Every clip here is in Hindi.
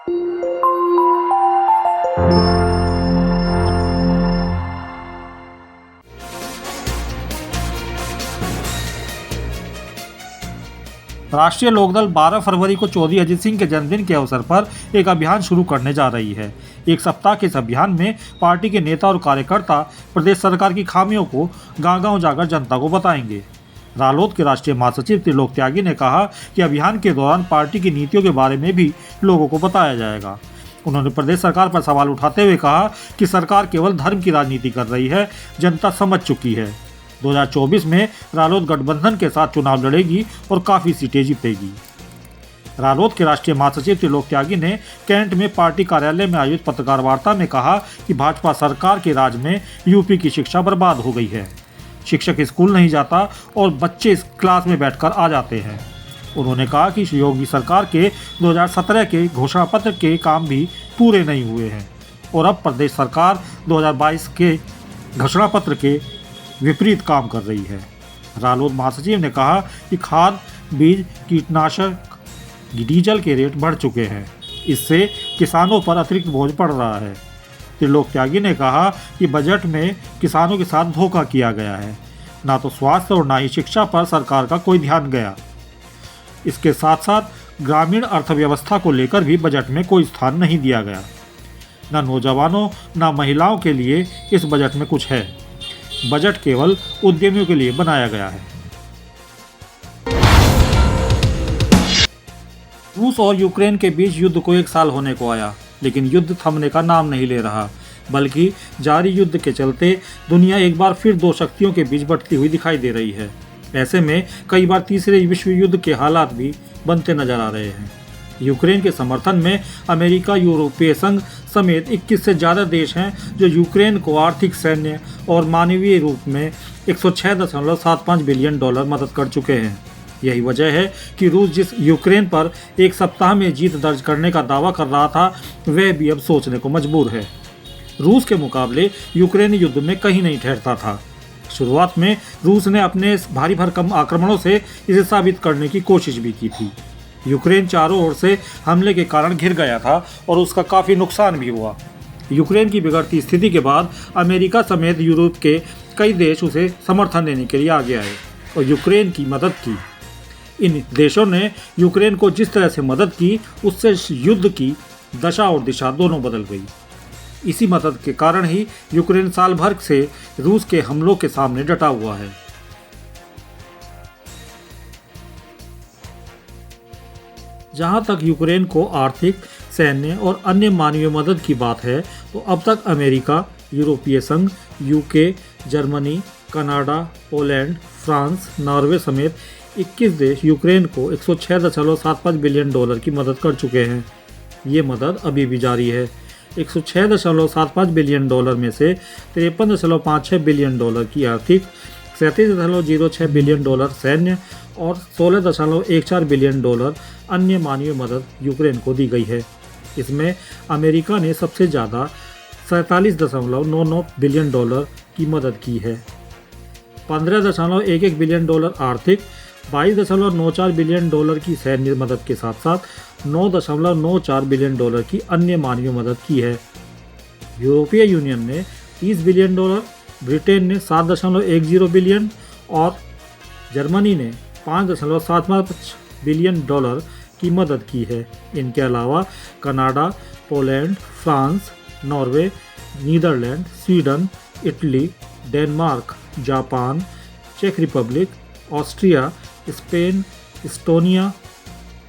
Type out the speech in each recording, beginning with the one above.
राष्ट्रीय लोकदल 12 फरवरी को चौधरी अजित सिंह के जन्मदिन के अवसर पर एक अभियान शुरू करने जा रही है। एक सप्ताह के इस अभियान में पार्टी के नेता और कार्यकर्ता प्रदेश सरकार की खामियों को गांव-गांव जाकर जनता को बताएंगे। रालोद के राष्ट्रीय महासचिव त्रिलोक त्यागी ने कहा कि अभियान के दौरान पार्टी की नीतियों के बारे में भी लोगों को बताया जाएगा। उन्होंने प्रदेश सरकार पर सवाल उठाते हुए कहा कि सरकार केवल धर्म की राजनीति कर रही है, जनता समझ चुकी है। 2024 में रालोद गठबंधन के साथ चुनाव लड़ेगी और काफ़ी सीटें जीतेगी। रालोद के राष्ट्रीय महासचिव त्रिलोक त्यागी ने कैंट में पार्टी कार्यालय में आयोजित पत्रकार वार्ता में कहा कि भाजपा सरकार के राज में यूपी की शिक्षा बर्बाद हो गई है। शिक्षक स्कूल नहीं जाता और बच्चे इस क्लास में बैठकर आ जाते हैं। उन्होंने कहा कि योगी सरकार के 2017 के घोषणा पत्र के काम भी पूरे नहीं हुए हैं और अब प्रदेश सरकार 2022 के घोषणा पत्र के विपरीत काम कर रही है। रालोद महासचिव ने कहा कि खाद, बीज, कीटनाशक, डीजल के रेट बढ़ चुके हैं, इससे किसानों पर अतिरिक्त बोझ पड़ रहा है। त्रिलोक त्यागी ने कहा कि बजट में किसानों के साथ धोखा किया गया है, ना तो स्वास्थ्य और ना ही शिक्षा पर सरकार का कोई ध्यान गया। इसके साथ साथ ग्रामीण अर्थव्यवस्था को लेकर भी बजट में कोई स्थान नहीं दिया गया। ना नौजवानों ना महिलाओं के लिए इस बजट में कुछ है। बजट केवल उद्यमियों के लिए बनाया गया है। रूस और यूक्रेन के बीच युद्ध को 1 साल होने को आया, लेकिन युद्ध थमने का नाम नहीं ले रहा, बल्कि जारी युद्ध के चलते दुनिया एक बार फिर दो शक्तियों के बीच बंटती हुई दिखाई दे रही है। ऐसे में कई बार तीसरे विश्व युद्ध के हालात भी बनते नजर आ रहे हैं। यूक्रेन के समर्थन में अमेरिका, यूरोपीय संघ समेत 21 से ज़्यादा देश हैं जो यूक्रेन को आर्थिक, सैन्य और मानवीय रूप में 106.75 बिलियन डॉलर मदद कर चुके हैं। यही वजह है कि रूस जिस यूक्रेन पर एक सप्ताह में जीत दर्ज करने का दावा कर रहा था, वह भी अब सोचने को मजबूर है। रूस के मुकाबले यूक्रेन युद्ध में कहीं नहीं ठहरता था। शुरुआत में रूस ने अपने भारी भरकम आक्रमणों से इसे साबित करने की कोशिश भी की थी। यूक्रेन चारों ओर से हमले के कारण घिर गया था और उसका काफ़ी नुकसान भी हुआ। यूक्रेन की बिगड़ती स्थिति के बाद अमेरिका समेत यूरोप के कई देश उसे समर्थन देने के लिए आगे आए और यूक्रेन की मदद की। इन देशों ने यूक्रेन को जिस तरह से मदद की, उससे युद्ध की दशा और दिशा दोनों बदल गई। इसी मदद के कारण ही यूक्रेन साल भर से रूस के हमलों के सामने डटा हुआ है। जहां तक यूक्रेन को आर्थिक, सैन्य और अन्य मानवीय मदद की बात है, तो अब तक अमेरिका, यूरोपीय संघ, UK, Germany, Canada, Poland, France, Norway समेत 21 देश यूक्रेन को 106.75 बिलियन डॉलर की मदद कर चुके हैं। ये मदद अभी भी जारी है। 106.75 बिलियन डॉलर में से 53.56 बिलियन डॉलर की आर्थिक, 37.06 बिलियन डॉलर सैन्य और 16.14 बिलियन डॉलर अन्य मानवीय मदद यूक्रेन को दी गई है। इसमें अमेरिका ने सबसे ज़्यादा 47.99 बिलियन डॉलर की मदद की है। 15.11 बिलियन डॉलर आर्थिक, 22.94 बिलियन डॉलर की सैन्य मदद के साथ साथ 9.94 बिलियन डॉलर की अन्य मानवीय मदद की है। यूरोपीय यूनियन ने 30 बिलियन डॉलर, ब्रिटेन ने 7.10 बिलियन और जर्मनी ने 5.75 बिलियन डॉलर की मदद की है। इनके अलावा Canada, Poland, France, Norway, Netherland, Sweden, Italy, Denmark, Japan, चेक रिपब्लिक, ऑस्ट्रिया, स्पेन, इस्टोनिया,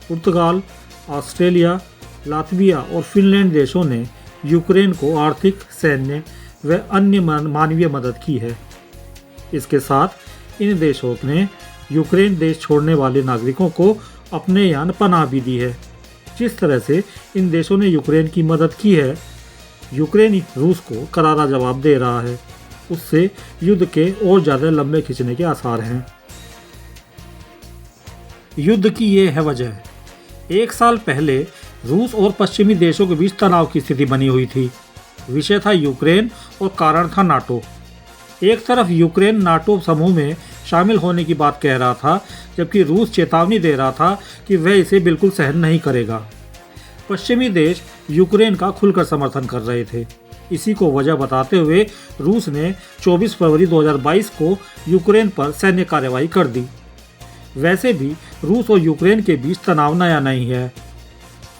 पुर्तगाल, ऑस्ट्रेलिया, लातविया और फिनलैंड देशों ने यूक्रेन को आर्थिक, सैन्य व अन्य मानवीय मदद की है। इसके साथ इन देशों ने यूक्रेन देश छोड़ने वाले नागरिकों को अपने यहाँ पनाह भी दी है। जिस तरह से इन देशों ने यूक्रेन की मदद की है, यूक्रेन रूस को करारा जवाब दे रहा है। उससे युद्ध के और ज़्यादा लंबे खिंचने के आसार हैं। युद्ध की ये है वजह। 1 साल पहले रूस और पश्चिमी देशों के बीच तनाव की स्थिति बनी हुई थी। विषय था यूक्रेन और कारण था नाटो। एक तरफ यूक्रेन नाटो समूह में शामिल होने की बात कह रहा था, जबकि रूस चेतावनी दे रहा था कि वह इसे बिल्कुल सहन नहीं करेगा। पश्चिमी देश यूक्रेन का खुलकर समर्थन कर रहे थे। इसी को वजह बताते हुए रूस ने 24 फरवरी 2022 को यूक्रेन पर सैन्य कार्रवाई कर दी। वैसे भी रूस और यूक्रेन के बीच तनाव नया नहीं है।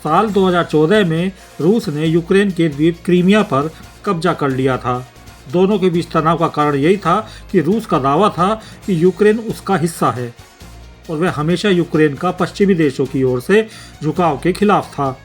साल 2014 में रूस ने यूक्रेन के द्वीप क्रीमिया पर कब्जा कर लिया था। दोनों के बीच तनाव का कारण यही था कि रूस का दावा था कि यूक्रेन उसका हिस्सा है और वह हमेशा यूक्रेन का पश्चिमी देशों की ओर से झुकाव के खिलाफ था।